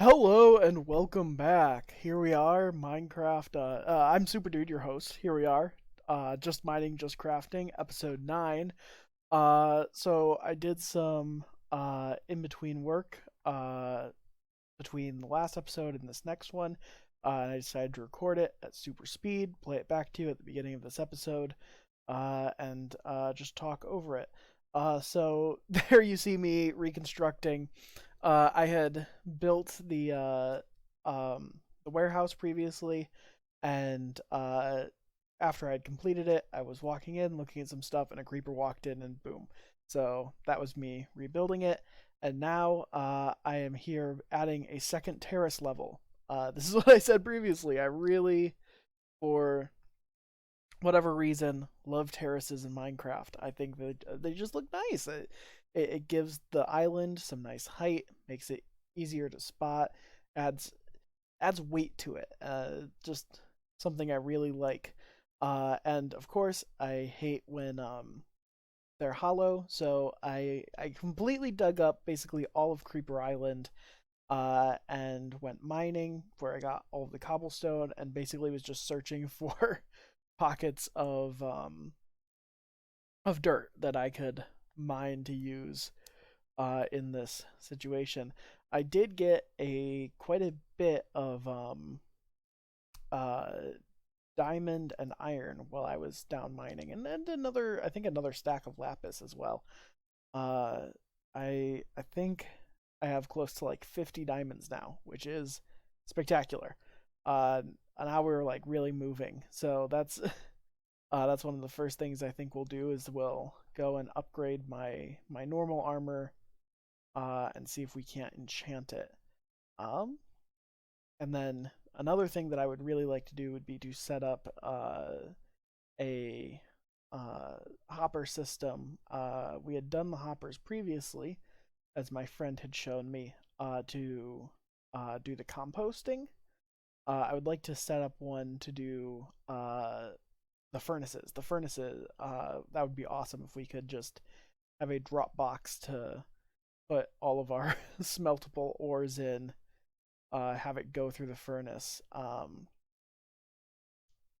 Hello and welcome back. Here we are, Minecraft. I'm Super Dude, your host. Here we are, just mining, just crafting, episode 9. So I did some in between work between the last episode and this next one, and I decided to record it at super speed, play it back to you at the beginning of this episode, and just talk over it. So there you see me reconstructing. I had built the warehouse previously, and after I had completed it, I was walking in, looking at some stuff, and a creeper walked in, and boom. So that was me rebuilding it, and now I am here adding a second terrace level. This is what I said previously. I really, for whatever reason, love terraces in Minecraft. I think that they just look nice. It gives the island some nice height, makes it easier to spot, adds adds weight to it. Just something I really like. And of course, I hate when they're hollow. So I completely dug up basically all of Creeper Island. And went mining where I got all of the cobblestone and basically was just searching for pockets of dirt that I could mine to use in this situation. I did get a quite a bit of uh, diamond and iron while I was down mining, and another, I think another stack of lapis as well. Uh, I think I have close to like 50 diamonds now, which is spectacular. And now we're like really moving, so that's one of the first things I think we'll do is we'll go and upgrade my normal armor, and see if we can't enchant it. Um, and then another thing that I would really like to do would be to set up a uh, hopper system. We had done the hoppers previously, as my friend had shown me, to do the composting. I would like to set up one to do the furnaces. The furnaces, that would be awesome if we could just have a drop box to put all of our smeltable ores in, have it go through the furnace.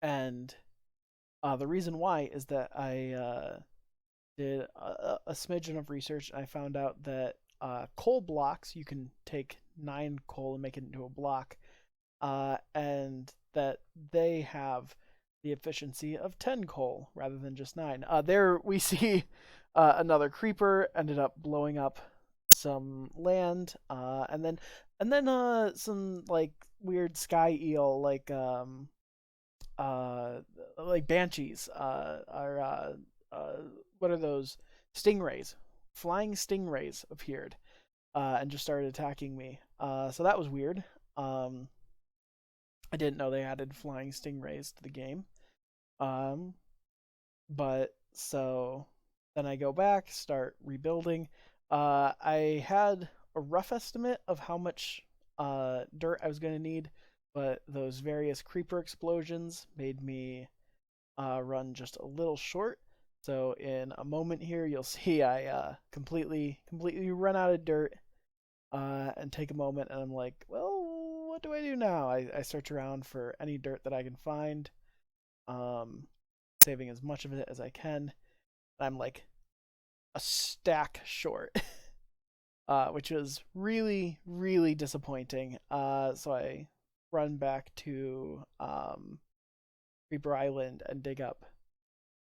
And the reason why is that I did a smidgen of research and I found out that coal blocks, you can take 9 coal and make it into a block, and that they have the efficiency of 10 coal rather than just 9. There we see another creeper ended up blowing up some land, and then some like weird sky eel uh like banshees are what are those, stingrays, flying stingrays appeared and just started attacking me. So that was weird. um I didn't know they added flying stingrays to the game. Um, but so then I go back, start rebuilding. I had a rough estimate of how much dirt I was going to need, but those various creeper explosions made me run just a little short. So in a moment here, you'll see I completely run out of dirt, and take a moment, and I'm like, well, what do I do now? I search around for any dirt that I can find, um, saving as much of it as I can. I'm like a stack short, which was really, really disappointing. So I run back to Creeper Island and dig up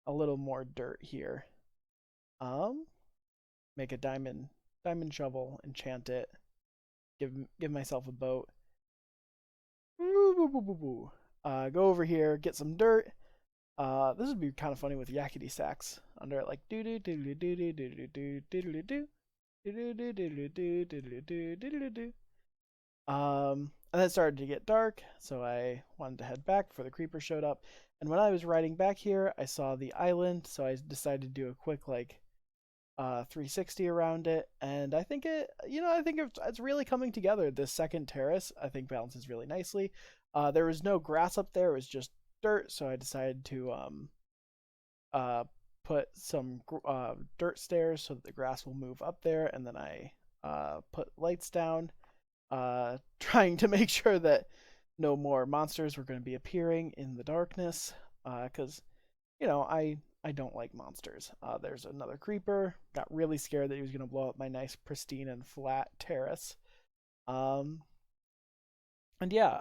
a little more dirt here. Um, Make a diamond shovel, enchant it, give myself a boat. Go over here, get some dirt. This would be kind of funny with yakety sax under it, like do do do do do do do do do do do do. And then it started to get dark, so I wanted to head back before the creeper showed up. And when I was riding back here, I saw the island, so I decided to do a quick 360 around it. And I think I think it's really coming together. This second terrace, I think, balances really nicely. There was no grass up there; it was just dirt, so I decided to uh, put some dirt stairs so that the grass will move up there, and then I put lights down. trying to make sure that no more monsters were going to be appearing in the darkness, because I don't like monsters. There's another creeper. Got really scared that he was going to blow up my nice pristine and flat terrace. Um, and yeah,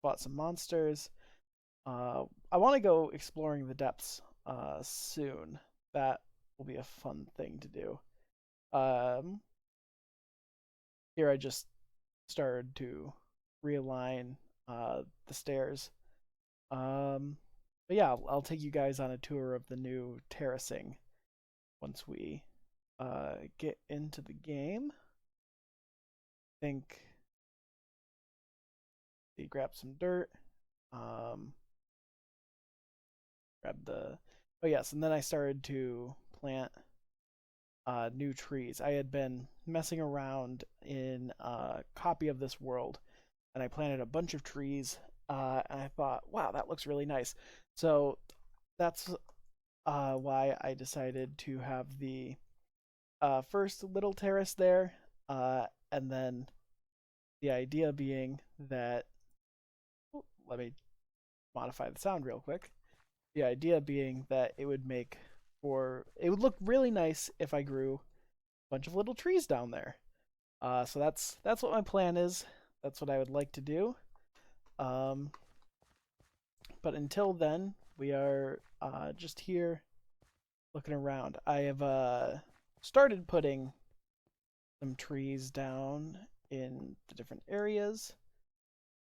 fought some monsters. I want to go exploring the depths soon. That will be a fun thing to do. Um, Here I just started to realign the stairs. Um, but yeah, I'll take you guys on a tour of the new terracing once we get into the game. I think we grab some dirt. Um, Grab the. Oh yes, and then I started to plant new trees. I had been messing around in a copy of this world, and I planted a bunch of trees. And I thought, wow, that looks really nice. So that's why I decided to have the first little terrace there, and then the idea being that let me modify the sound real quick. The idea being that it would look really nice if I grew a bunch of little trees down there. So that's what my plan is. That's what I would like to do. Um, but until then, we are just here looking around. I have started putting some trees down in the different areas.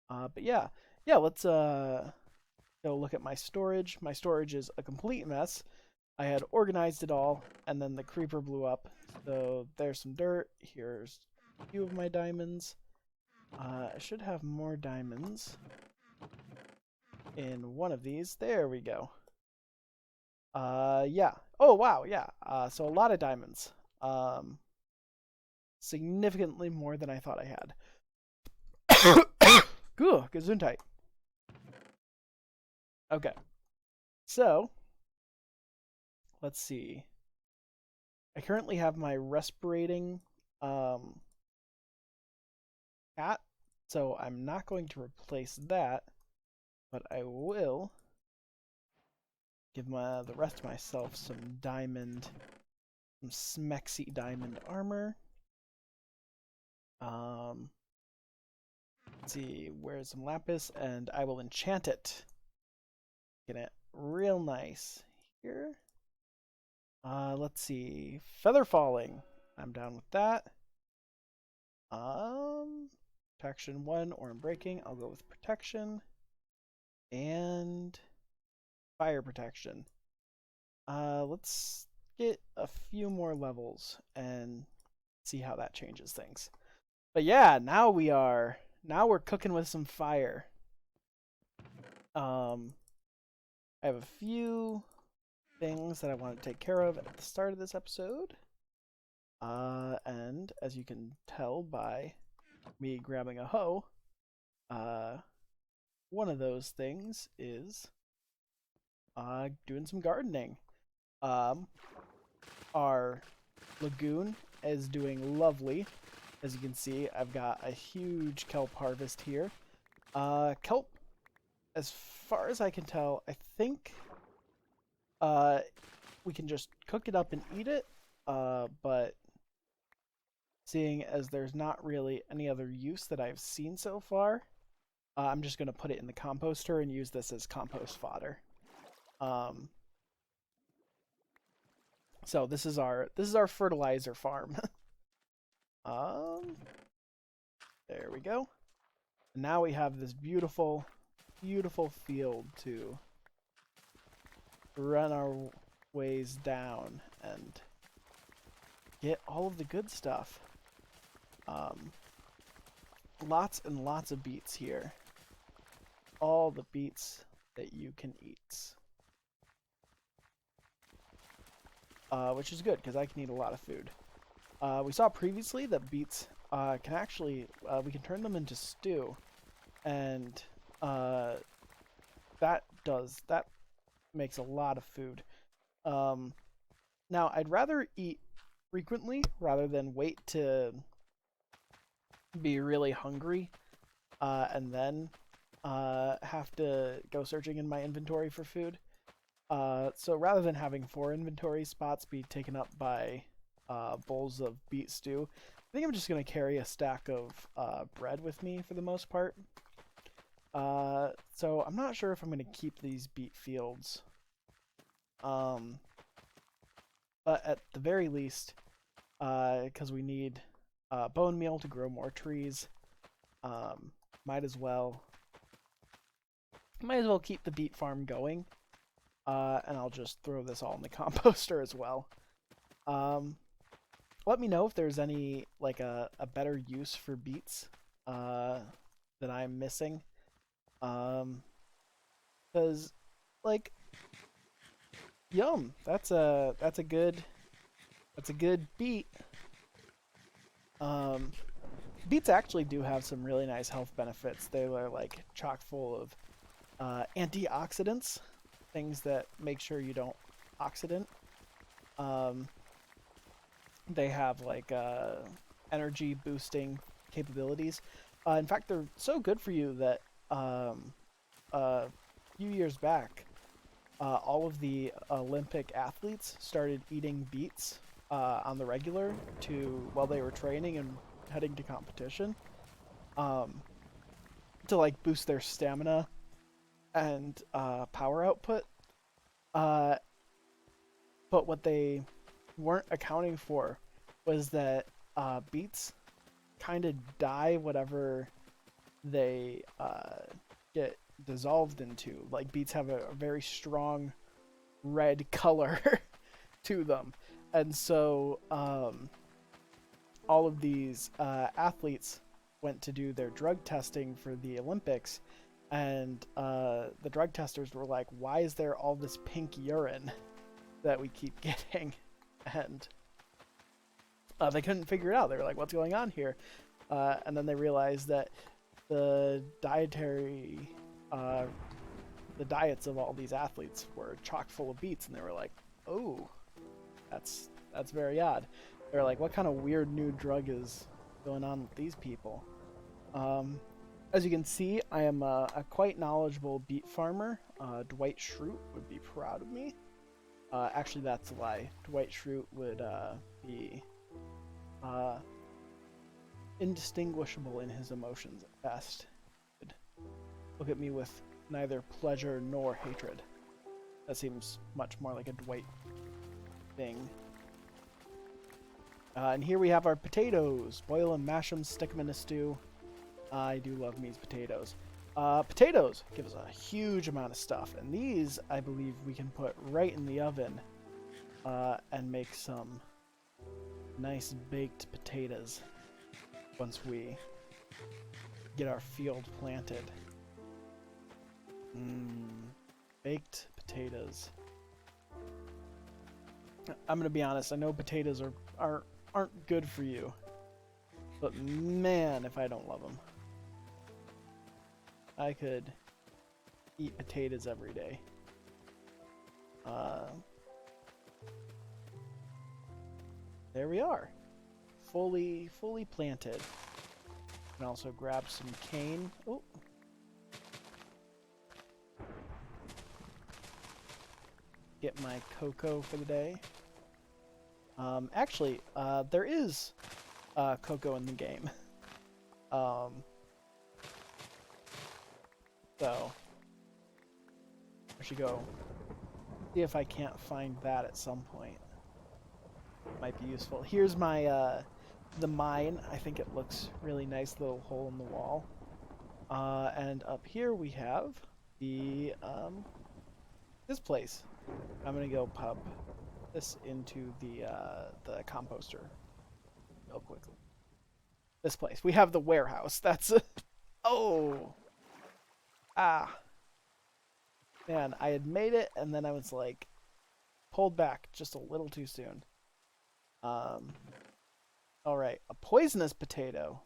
But yeah, let's go look at my storage. My storage is a complete mess. I had organized it all, and then the creeper blew up. So there's some dirt. Here's a few of my diamonds. I should have more diamonds in one of these. There we go. Yeah. Oh, wow, yeah. So a lot of diamonds. Significantly more than I thought I had. Cool, gesundheit. Okay. So, let's see. I currently have my respirating cat, so I'm not going to replace that, but I will give the rest of myself some smexy diamond armor. Let's see, where's some lapis, and I will enchant it. Get it real nice here. Let's see, feather falling. I'm down with that. Protection 1 or breaking. I'll go with protection. And fire protection. Let's get a few more levels and see how that changes things. But yeah, now we're cooking with some fire. I have a few things that I want to take care of at the start of this episode. And as you can tell by me grabbing a hoe, one of those things is doing some gardening. Our lagoon is doing lovely. As you can see, I've got a huge kelp harvest here. Kelp, as far as I can tell, I think we can just cook it up and eat it. But seeing as there's not really any other use that I've seen so far, I'm just going to put it in the composter and use this as compost fodder. So this is our fertilizer farm. There we go. And now we have this beautiful, beautiful field to run our ways down and get all of the good stuff. Lots and lots of beets here. All the beets that you can eat. Which is good, because I can eat a lot of food. We saw previously that beets can actually, we can turn them into stew. And that makes a lot of food. Now, I'd rather eat frequently rather than wait to be really hungry, and then have to go searching in my inventory for food. So rather than having 4 inventory spots be taken up by bowls of beet stew, I think I'm just going to carry a stack of bread with me for the most part. So I'm not sure if I'm going to keep these beet fields. Um, but at the very least, because we need bone meal to grow more trees, um, might as well keep the beet farm going. And I'll just throw this all in the composter as well. Um, Let me know if there's any like a better use for beets that I'm missing. Because like yum, that's a good beet. Um, Beets actually do have some really nice health benefits. They are like chock full of antioxidants, things that make sure you don't oxidant. Um, they have like energy boosting capabilities. In fact, they're so good for you that a few years back, all of the Olympic athletes started eating beets on the regular to while they were training and heading to competition, um, to like boost their stamina and power output. Uh, but what they weren't accounting for was that beets kind of die whatever they get dissolved into. Like beets have a very strong red color to them, and so all of these athletes went to do their drug testing for the Olympics, and the drug testers were like, "Why is there all this pink urine that we keep getting?" And they couldn't figure it out. They were like, "What's going on here?" And then they realized that the dietary, uh, the diets of all these athletes were chock full of beets, and they were like, "Oh, that's very odd." They're like, "What kind of weird new drug is going on with these people?" Um, as you can see, I am a quite knowledgeable beet farmer. Dwight Schrute would be proud of me. Actually, that's a lie. Dwight Schrute would be uh, indistinguishable in his emotions at best. He'd look at me with neither pleasure nor hatred. That seems much more like a Dwight thing. And here we have our potatoes. Boil them, mash them, stick them in a stew. I do love me's potatoes. Potatoes give us a huge amount of stuff, and these, I believe, we can put right in the oven and make some nice baked potatoes once we get our field planted. Baked potatoes. I'm gonna be honest. I know potatoes aren't good for you, but man, if I don't love them, I could eat potatoes every day. There we are, fully planted. And also grab some cane. Oh. Get my cocoa for the day. Actually, there is cocoa in the game. So I should go see if I can't find that at some point. Might be useful. Here's my the mine. I think it looks really nice, little hole in the wall. And up here we have the this place. I'm gonna go pub this into the composter real quickly. This place. We have the warehouse. That's oh ah man. I had made it, and then I was like pulled back just a little too soon. All right, a poisonous potato.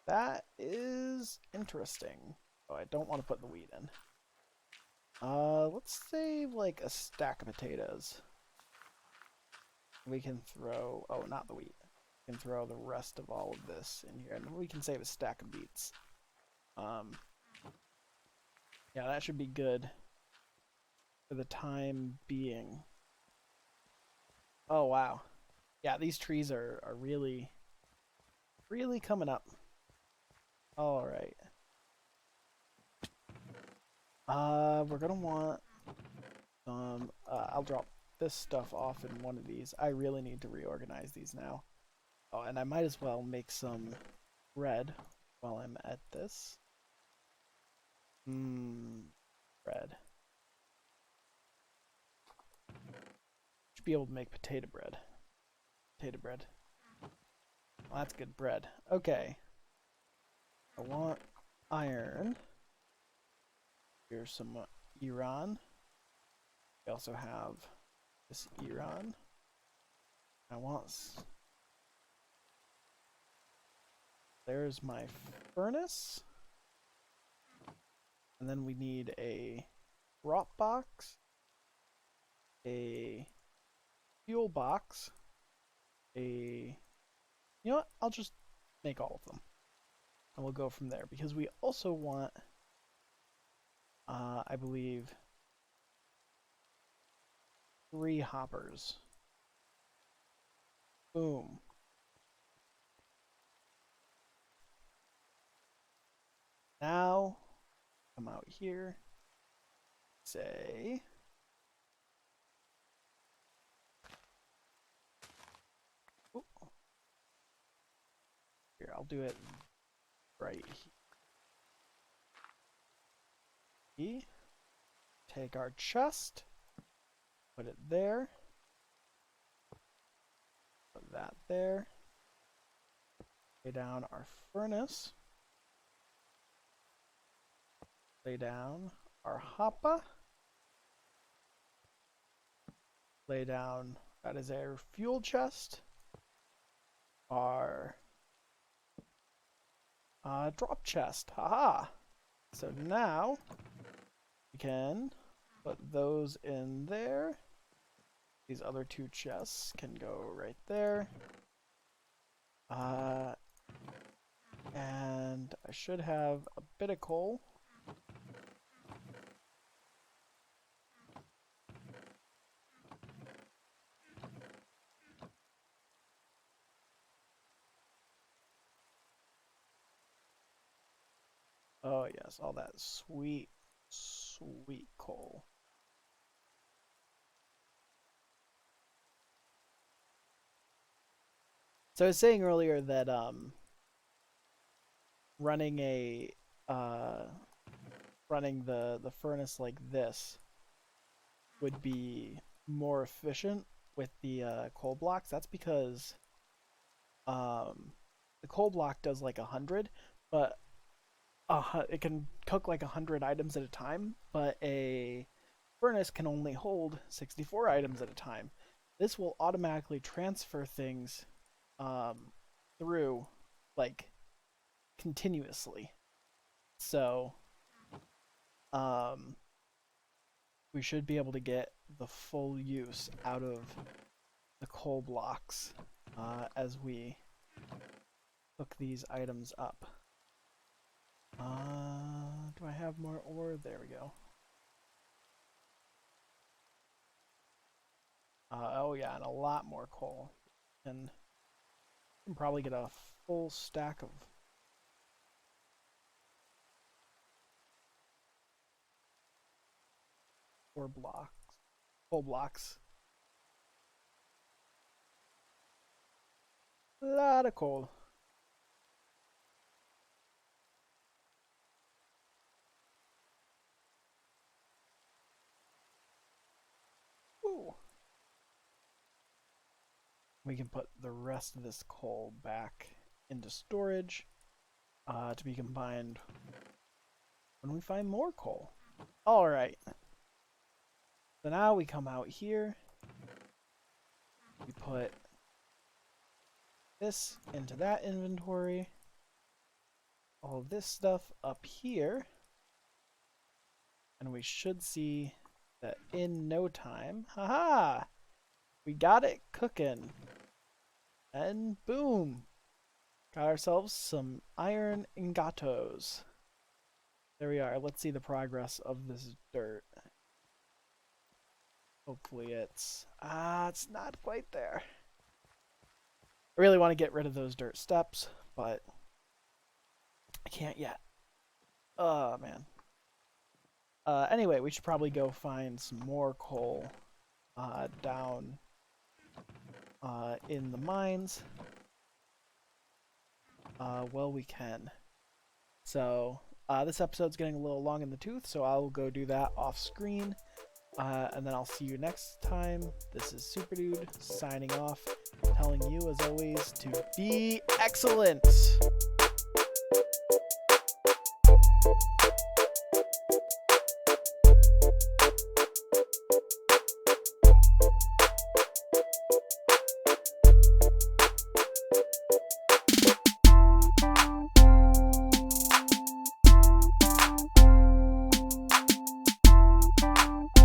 That is interesting. Oh, I don't want to put the wheat in. Let's save like a stack of potatoes. We can throw, oh, not the wheat. We can throw the rest of all of this in here, and we can save a stack of beets. Yeah, that should be good for the time being. Oh, wow. Yeah, these trees are really, really coming up. All right. We're gonna want some. I'll drop this stuff off in one of these. I really need to reorganize these now. Oh, and I might as well make some bread while I'm at this. Bread. Should be able to make potato bread. Potato bread. Well, that's good bread. Okay. I want iron. Here's some Iran. We also have this Iran. I want. There's my furnace. And then we need a drop box, a fuel box, a. You know what? I'll just make all of them. And we'll go from there because we also want, I believe, 3 hoppers. Boom. Now, come out here, say, ooh, here, I'll do it right here. Take our chest, put it there, put that there, lay down our furnace, lay down our hopper, lay down, that is our fuel chest, our drop chest, haha. So now we can put those in there. These other 2 chests can go right there. And I should have a bit of coal. Oh yes, all that sweet, sweet coal. So I was saying earlier that running a uh, running the furnace like this would be more efficient with the coal blocks. That's because the coal block does like 100, but it can cook like 100 items at a time, but a furnace can only hold 64 items at a time. This will automatically transfer things through like continuously. So we should be able to get the full use out of the coal blocks as we cook these items up. Do I have more ore? There we go. Oh yeah, and a lot more coal. And can probably get a full stack of 4 blocks. Coal blocks. A lot of coal. Ooh. We can put the rest of this coal back into storage to be combined when we find more coal. Alright. So now we come out here. We put this into that inventory. All of this stuff up here. And we should see that in no time. Haha! We got it cooking. And boom! Got ourselves some iron ingotos. There we are. Let's see the progress of this dirt. Hopefully it's not quite there. I really want to get rid of those dirt steps, but I can't yet. Oh, man. Anyway, we should probably go find some more coal down in the mines. Well, we can. So, this episode's getting a little long in the tooth, so I'll go do that off screen. And then I'll see you next time. This is Super Dude signing off, telling you, as always, to be excellent.